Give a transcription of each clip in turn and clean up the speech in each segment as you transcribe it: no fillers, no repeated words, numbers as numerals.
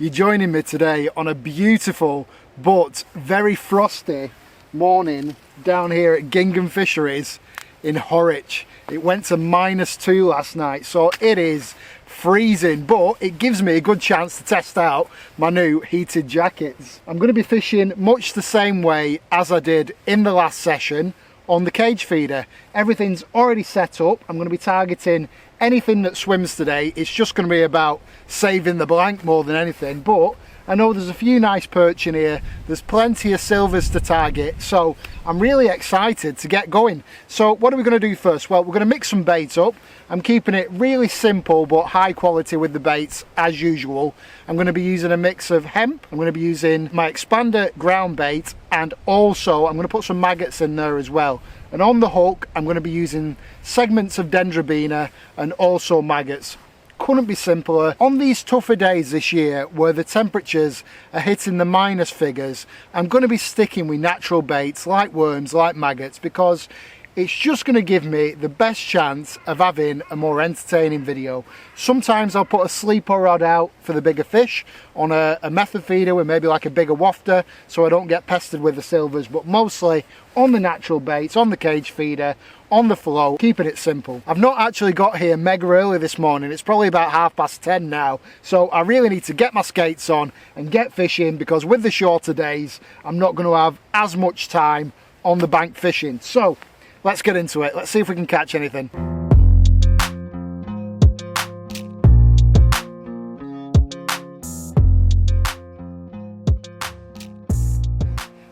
You're joining me today on a beautiful but very frosty morning down here at Gingham Fisheries in Horwich. It went to -2 last night, so it is freezing, but it gives me a good chance to test out my new heated jackets. I'm going to be fishing much the same way as I did in the last session on the cage feeder. Everything's already set up. I'm going to be targeting anything that swims today. It's just going to be about saving the blank more than anything, but I know there's a few nice perch in here. There's plenty of silvers to target, so I'm really excited to get going. So what are we going to do first? Well, we're going to mix some baits up. I'm keeping it really simple but high quality with the baits as usual. I'm going to be using a mix of hemp. I'm going to be using my expander ground bait, and also I'm going to put some maggots in there as well. And on the hook I'm going to be using segments of dendrobina and also maggots. Couldn't be simpler. On these tougher days this year where the temperatures are hitting the minus figures, I'm going to be sticking with natural baits like worms, like maggots, because it's just going to give me the best chance of having a more entertaining video. Sometimes I'll put a sleeper rod out for the bigger fish on a method feeder with maybe like a bigger wafter so I don't get pestered with the silvers, but mostly on the natural baits, on the cage feeder, on the flow, keeping it simple. I've not actually got here mega early this morning. It's probably about 10:30 now, so I really need to get my skates on and get fishing, because with the shorter days I'm not going to have as much time on the bank fishing. So let's get into it. Let's see if we can catch anything.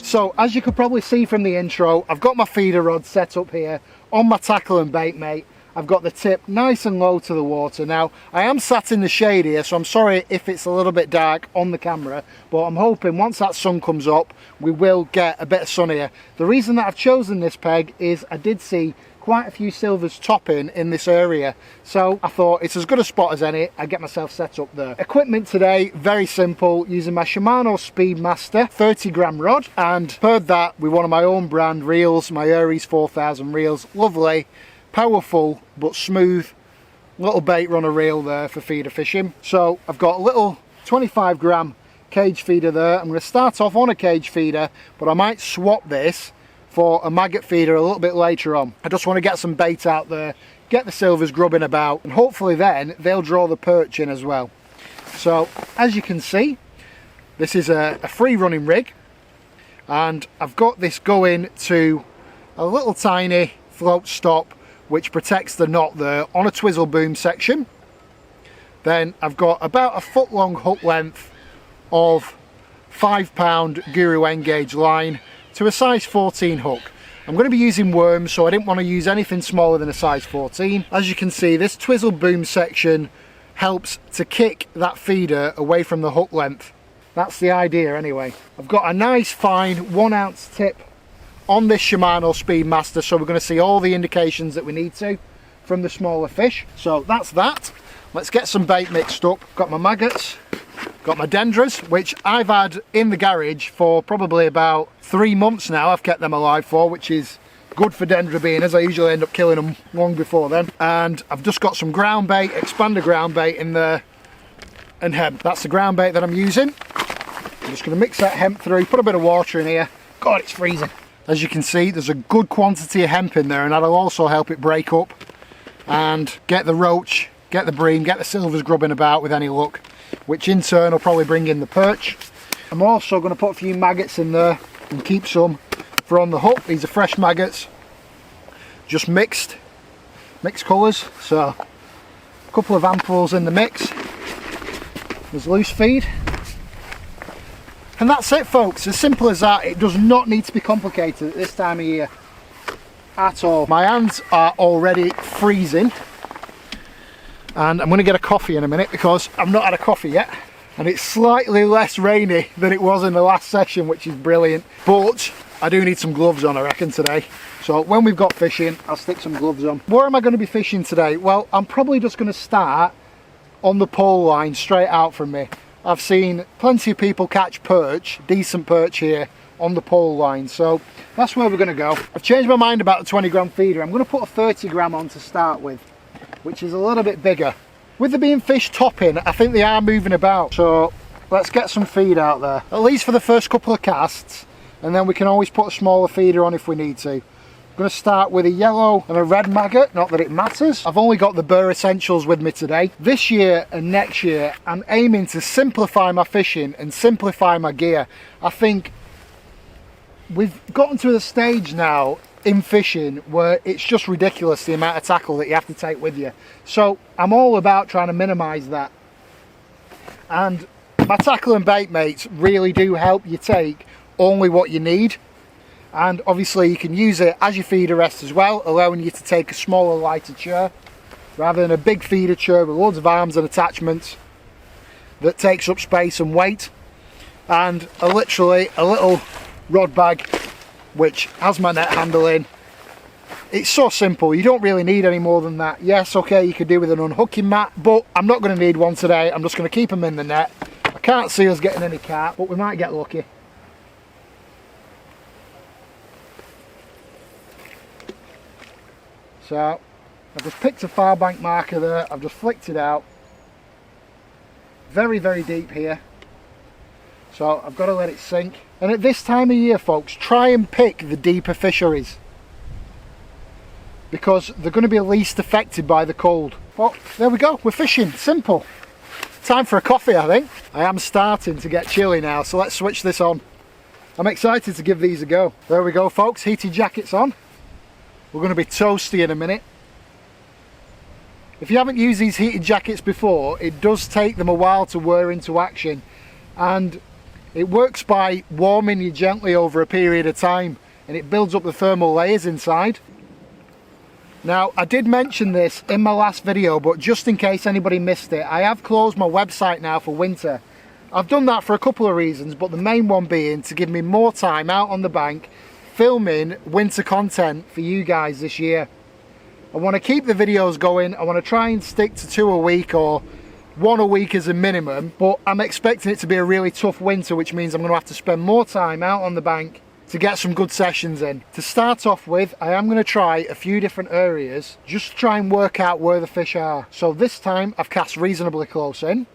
So as you could probably see from the intro, I've got my feeder rod set up here on my tackle and bait mate. I've got the tip nice and low to the water. Now I am sat in the shade here, so I'm sorry if it's a little bit dark on the camera, but I'm hoping once that sun comes up we will get a bit of sun here. The reason that I've chosen this peg is I did see quite a few silvers topping in this area, so I thought it's as good a spot as any. I get myself set up there. Equipment today, very simple, using my Shimano Speedmaster 30-gram rod, and paired that with one of my own brand reels, my Aries 4000 reels. Lovely, powerful but smooth little bait runner reel there for feeder fishing. So I've got a little 25-gram cage feeder there. I'm going to start off on a cage feeder, but I might swap this for a maggot feeder a little bit later on. I just want to get some bait out there, get the silvers grubbing about, and hopefully then they'll draw the perch in as well. So as you can see, this is a free running rig, and I've got this going to a little tiny float stop which protects the knot there on a twizzle boom section. Then I've got about a foot long hook length of 5-pound Guru N-gauge line to a size 14 hook. I'm going to be using worms, so I didn't want to use anything smaller than a size 14. As you can see, this twizzle boom section helps to kick that feeder away from the hook length. That's the idea anyway. I've got a nice fine 1 ounce tip on this Shimano Speedmaster, so we're going to see all the indications that we need to from the smaller fish. So that's that. Let's get some bait mixed up. Got my maggots, got my dendras, which I've had in the garage for probably about 3 months now. I've kept them alive for, which is good for dendrobinas. I usually end up killing them long before then. And I've just got some ground bait, expander ground bait in there, and hemp. That's the ground bait that I'm using. I'm just going to mix that hemp through, put a bit of water in here. God, it's freezing. As you can see, there's a good quantity of hemp in there, and that'll also help it break up and get the roach, get the bream, get the silvers grubbing about with any luck, which in turn will probably bring in the perch. I'm also going to put a few maggots in there and keep some for on the hook. These are fresh maggots, just mixed colours, so a couple of ampules in the mix. There's loose feed, and that's it folks, as simple as that. It does not need to be complicated at this time of year at all. My hands are already freezing, and I'm going to get a coffee in a minute because I've not had a coffee yet, and it's slightly less rainy than it was in the last session, which is brilliant. But I do need some gloves on, I reckon, today. So when we've got fishing, I'll stick some gloves on. Where am I going to be fishing today? Well, I'm probably just going to start on the pole line straight out from me. I've seen plenty of people catch perch, decent perch here on the pole line, so that's where we're going to go. I've changed my mind about the 20-gram feeder. I'm going to put a 30-gram on to start with, which is a little bit bigger. With there being fish topping, I think they are moving about, so let's get some feed out there, at least for the first couple of casts, and then we can always put a smaller feeder on if we need to. I'm going to start with a yellow and a red maggot, not that it matters. I've only got the Burr Essentials with me today. This year and next year I'm aiming to simplify my fishing and simplify my gear. I think we've gotten to the stage now in fishing where it's just ridiculous the amount of tackle that you have to take with you. So I'm all about trying to minimise that. And my tackle and bait mates really do help you take only what you need. And obviously you can use it as your feeder rest as well, allowing you to take a smaller, lighter chur rather than a big feeder chur with loads of arms and attachments that takes up space and weight. And literally a little rod bag which has my net handle in. It's so simple, you don't really need any more than that. Yes, okay, you could do with an unhooking mat, but I'm not going to need one today. I'm just going to keep them in the net. I can't see us getting any carp, but we might get lucky. So I've just picked a far bank marker there, I've just flicked it out. Very, very deep here. So I've got to let it sink. And at this time of year, folks, try and pick the deeper fisheries, because they're going to be least affected by the cold. But there we go, we're fishing, simple. Time for a coffee, I think. I am starting to get chilly now, so let's switch this on. I'm excited to give these a go. There we go, folks, heated jackets on. We're going to be toasty in a minute. If you haven't used these heated jackets before, it does take them a while to wear into action, and it works by warming you gently over a period of time, and it builds up the thermal layers inside. Now, I did mention this in my last video, but just in case anybody missed it, I have closed my website now for winter. I've done that for a couple of reasons, but the main one being to give me more time out on the bank filming winter content for you guys this year. I want to keep the videos going. I want to try and stick to 2 a week or 1 a week as a minimum, but I'm expecting it to be a really tough winter, which means I'm going to have to spend more time out on the bank to get some good sessions in. To start off with, I am going to try a few different areas just to try and work out where the fish are. So this time I've cast reasonably close in.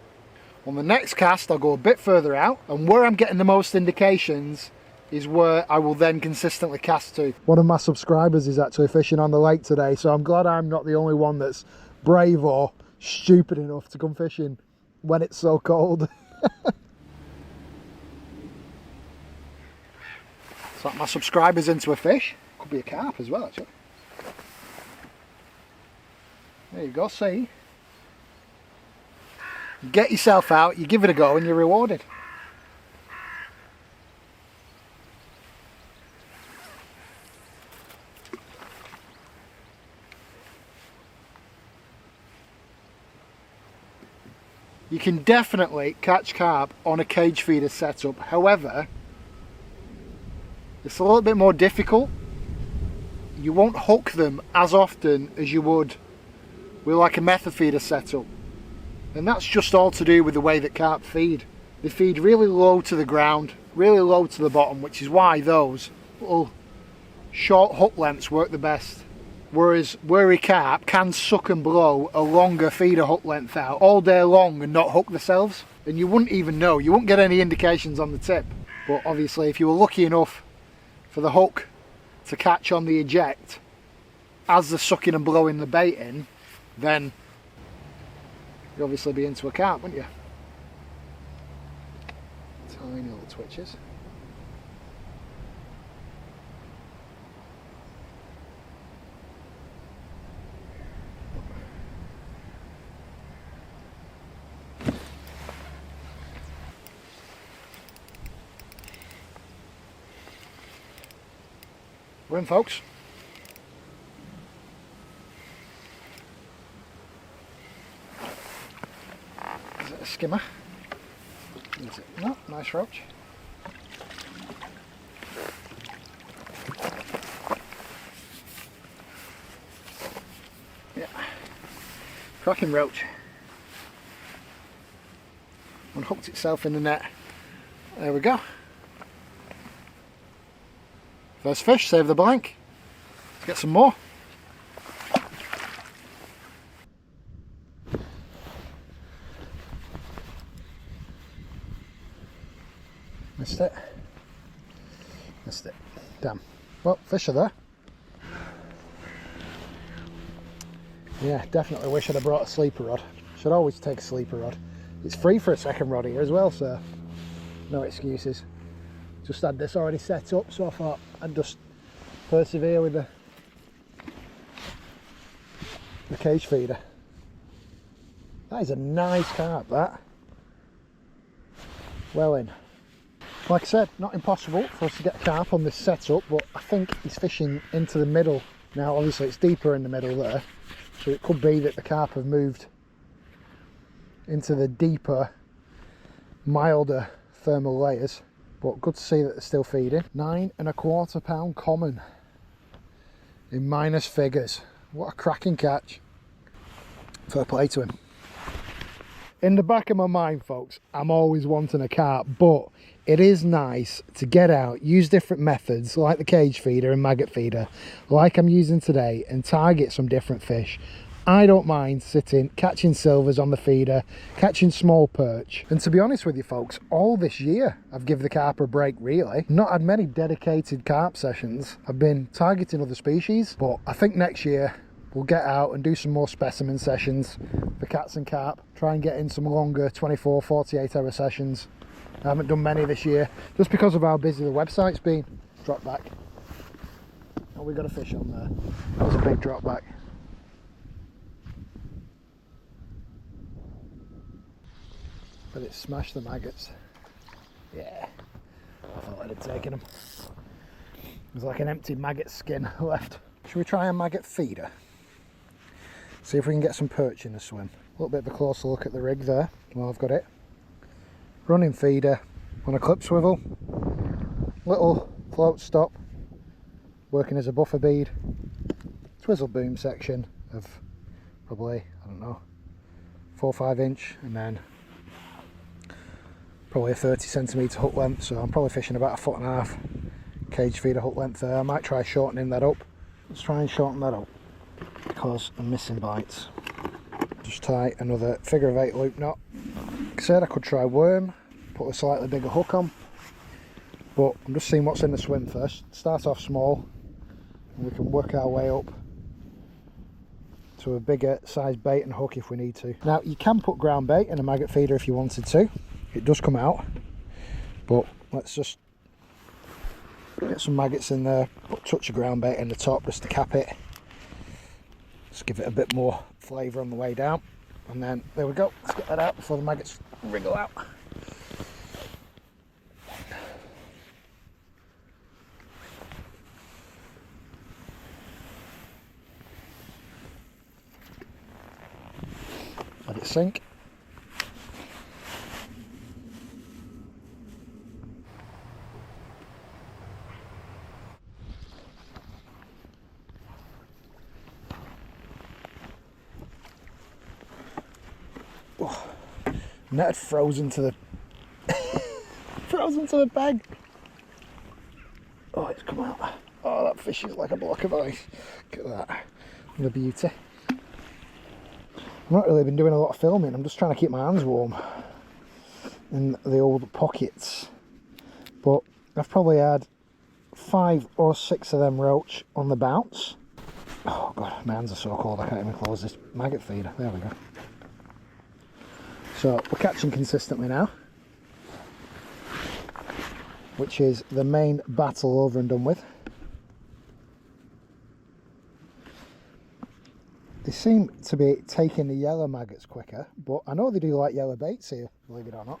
On the next cast I'll go a bit further out, and where I'm getting the most indications is where I will then consistently cast to. One of my subscribers is actually fishing on the lake today, so I'm glad I'm not the only one that's brave or stupid enough to come fishing when it's so cold. So my subscriber's into a fish. Could be a carp as well, actually. There you go, see? Get yourself out, you give it a go and you're rewarded. You can definitely catch carp on a cage feeder setup. However, it's a little bit more difficult. You won't hook them as often as you would with like a method feeder setup. And that's just all to do with the way that carp feed. They feed really low to the ground, really low to the bottom, which is why those little short hook lengths work the best. Whereas wary carp can suck and blow a longer feeder hook length out all day long and not hook themselves. And you wouldn't even know, you wouldn't get any indications on the tip. But obviously if you were lucky enough for the hook to catch on the eject as they're sucking and blowing the bait in, then you'd obviously be into a carp, wouldn't you? Tiny little twitches. We're in, folks. Is it a skimmer? Is it? No, nice roach. Yeah, cracking roach. Unhooked itself in the net. There we go. First fish, save the blank. Let's get some more. Missed it. Missed it. Damn. Well, fish are there. Yeah, definitely wish I'd have brought a sleeper rod. Should always take a sleeper rod. It's free for a second rod here as well, so no excuses. Just had this already set up, so I thought I'd just persevere with the cage feeder. That is a nice carp, that. Well in. Like I said, not impossible for us to get a carp on this setup, but I think he's fishing into the middle. Now obviously it's deeper in the middle there, so it could be that the carp have moved into the deeper, milder thermal layers, but good to see that they're still feeding. 9¼ pound common in minus figures. What a cracking catch. Fair play to him. In the back of my mind, folks, I'm always wanting a carp, but it is nice to get out, use different methods like the cage feeder and maggot feeder like I'm using today, and target some different fish. I don't mind sitting, catching silvers on the feeder, catching small perch. And to be honest with you folks, all this year I've given the carp a break really. Not had many dedicated carp sessions. I've been targeting other species, but I think next year we'll get out and do some more specimen sessions for cats and carp. Try and get in some longer 24, 48 hour sessions. I haven't done many this year, just because of how busy the website's been. Drop back. Oh, we got a fish on there. That was a big drop back. But it smashed the maggots. Yeah, I thought I'd have taken them. There's like an empty maggot skin left. Should we try a maggot feeder? See if we can get some perch in the swim. A little bit of a closer look at the rig there. Well, I've got it. Running feeder on a clip swivel. Little float stop, working as a buffer bead. Twizzle boom section of probably, I don't know, 4 or 5 inch, and then probably a 30cm hook length, so I'm probably fishing about 1.5 foot cage feeder hook length there. I might try shortening that up. Let's try and shorten that up because I'm missing bites. Just tie another figure of 8 loop knot. Like I said, I could try worm, put a slightly bigger hook on, but I'm just seeing what's in the swim first. Start off small and we can work our way up to a bigger size bait and hook if we need to. Now you can put ground bait in a maggot feeder if you wanted to. It does come out, but let's just get some maggots in there, put a touch of ground bait in the top just to cap it. Just give it a bit more flavour on the way down, and then there we go. Let's get that out before the maggots wriggle out. Let it sink. Oh, net had frozen to the frozen to the bag. Oh, it's come out. Oh, that fish is like a block of ice. Look at that. What a beauty. I've not really been doing a lot of filming. I'm just trying to keep my hands warm in the old pockets. But I've probably had 5 or 6 of them roach on the bounce. Oh god, my hands are so cold I can't even close this maggot feeder. There we go. So we're catching consistently now, which is the main battle over and done with. They seem to be taking the yellow maggots quicker, but I know they do like yellow baits here, believe it or not.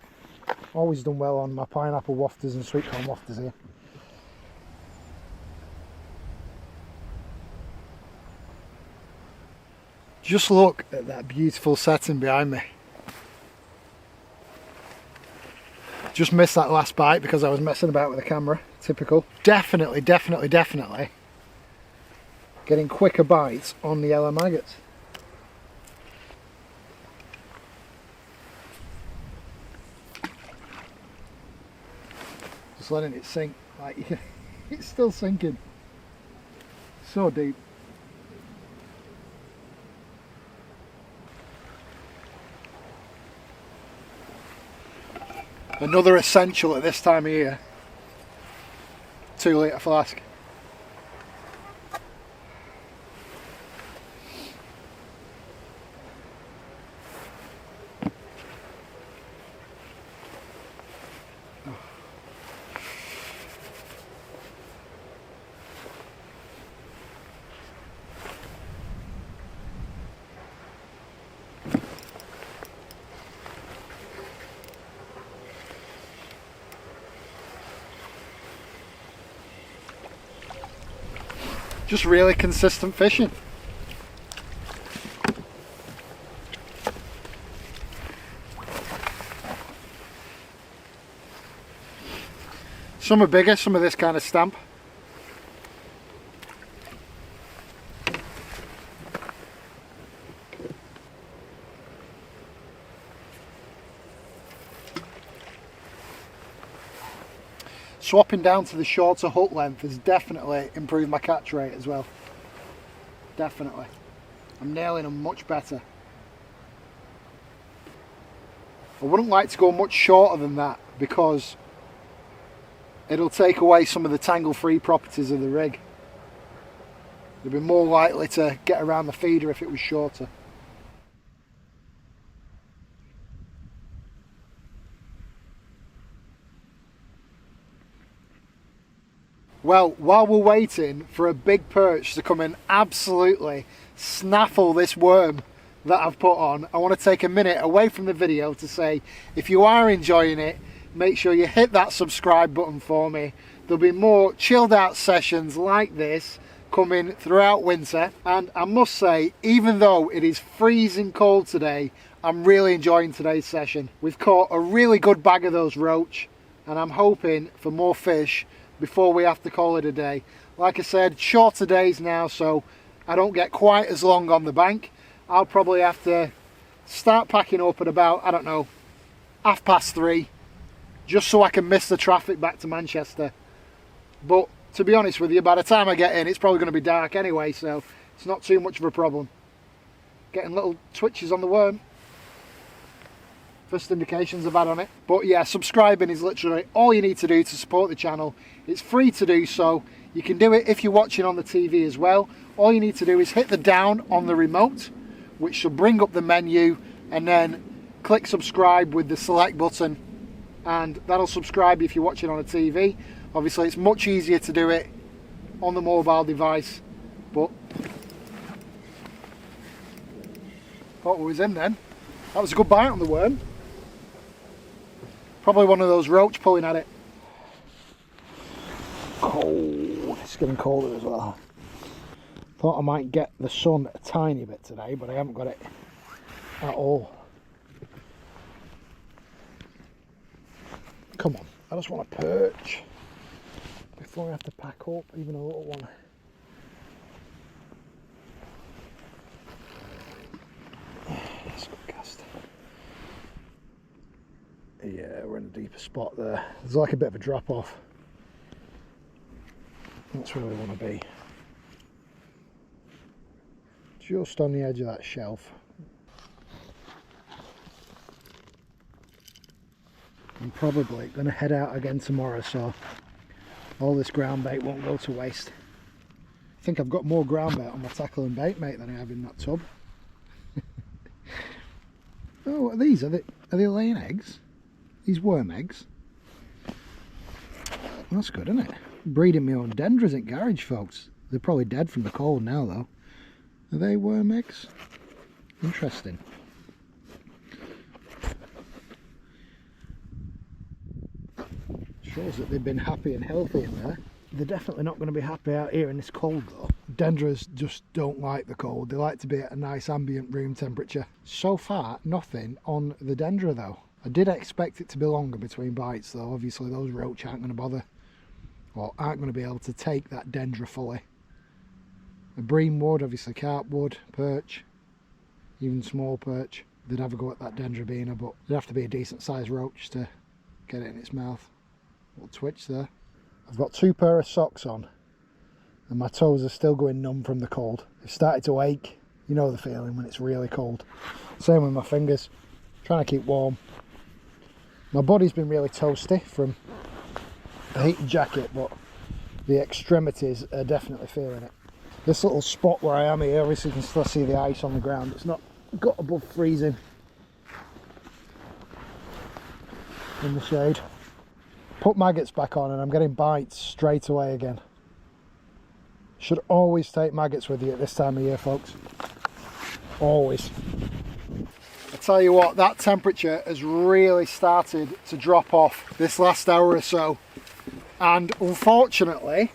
Always done well on my pineapple wafters and sweet corn wafters here. Just look at that beautiful setting behind me. Just missed that last bite because I was messing about with the camera. Typical. Definitely getting quicker bites on the yellow maggots. Just letting it sink. Like, it's still sinking. So deep. Another essential at this time of year. 2 litre flask. Just really consistent fishing. Some are bigger, some of this kind of stamp. Swapping down to the shorter hook length has definitely improved my catch rate as well. Definitely. I'm nailing them much better. I wouldn't like to go much shorter than that because it'll take away some of the tangle-free properties of the rig. You'll be more likely to get around the feeder if it was shorter. Well, while we're waiting for a big perch to come and absolutely snaffle this worm that I've put on, I want to take a minute away from the video to say, if you are enjoying it, make sure you hit that subscribe button for me. There'll be more chilled out sessions like this coming throughout winter, and I must say, even though it is freezing cold today, I'm really enjoying today's session. We've caught a really good bag of those roach, and I'm hoping for more fish before we have to call it a day. Like I said, shorter days now, so I don't get quite as long on the bank. I'll probably have to start packing up at about, I don't know, 3:30, just so I can miss the traffic back to Manchester. But to be honest with you, by the time I get in, it's probably going to be dark anyway, so it's not too much of a problem. Getting little twitches on the worm. First indications I've had on it. But yeah, subscribing is literally all you need to do to support the channel. It's free to do so. You can do it if you're watching on the TV as well. All you need to do is hit the down on the remote, which should bring up the menu, and then click subscribe with the select button, and that'll subscribe if you're watching on a TV. Obviously it's much easier to do it on the mobile device, but thought we was in then. That was a good bite on the worm. Probably one of those roach pulling at it. Cold, it's getting colder as well. Thought I might get the sun a tiny bit today, but I haven't got it at all. Come on, I just want a perch before I have to pack up, even a little one. That's a good cast. Yeah, we're in a deeper spot there. There's like a bit of a drop off. That's where we want to be. Just on the edge of that shelf. I'm probably going to head out again tomorrow, so all this ground bait won't go to waste. I think I've got more ground bait on my tackle and bait mate than I have in that tub. Oh, what are these? Are they laying eggs? These worm eggs? That's good, isn't it? Breeding my own dendras at garage, folks. They're probably dead from the cold now, though. Are they worm eggs? Interesting. Shows that they've been happy and healthy in there. They're definitely not going to be happy out here in this cold, though. Dendras just don't like the cold. They like to be at a nice ambient room temperature. So far, nothing on the dendra, though. I did expect it to be longer between bites, though. Obviously those roach aren't going to bother, or aren't going to be able to take that dendra fully. A bream would, obviously carp would, perch, even small perch. They'd have a go at that dendrobina, but it'd have to be a decent sized roach to get it in its mouth. Little twitch there. I've got 2 pair of socks on and my toes are still going numb from the cold. They've started to ache. You know the feeling when it's really cold. Same with my fingers. Trying to keep warm. My body's been really toasty from the heated jacket, but the extremities are definitely feeling it. This little spot where I am here, obviously you can still see the ice on the ground. It's not got above freezing in the shade. Put maggots back on and I'm getting bites straight away again. Should always take maggots with you at this time of year, folks. Always. I tell you what, that temperature has really started to drop off this last hour or so. And unfortunately,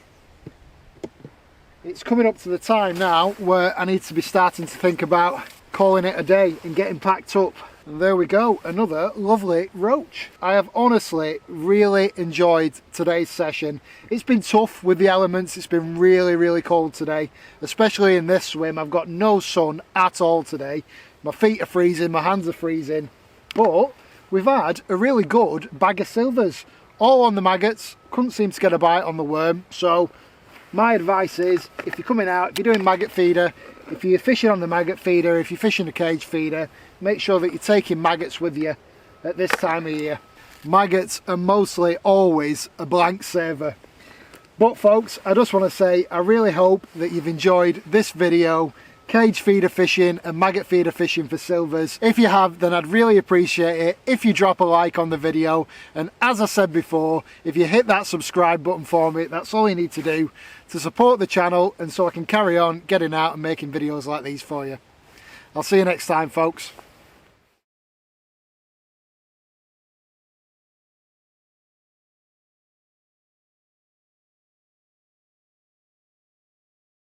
it's coming up to the time now where I need to be starting to think about calling it a day and getting packed up. And there we go, another lovely roach. I have honestly really enjoyed today's session. It's been tough with the elements. It's been really cold today, especially in this swim. I've got no sun at all today. My feet are freezing, my hands are freezing, but we've had a really good bag of silvers, all on the maggots. Couldn't seem to get a bite on the worm. So my advice is, if you're coming out, if you're doing maggot feeder, if you're fishing on the maggot feeder, if you're fishing a cage feeder, make sure that you're taking maggots with you at this time of year. Maggots are mostly always a blank saver. But folks, I just want to say I really hope that you've enjoyed this video, cage feeder fishing and maggot feeder fishing for silvers. If you have, then I'd really appreciate it if you drop a like on the video, and as I said before, if you hit that subscribe button for me, that's all you need to do to support the channel and so I can carry on getting out and making videos like these for you. I'll see you next time, folks.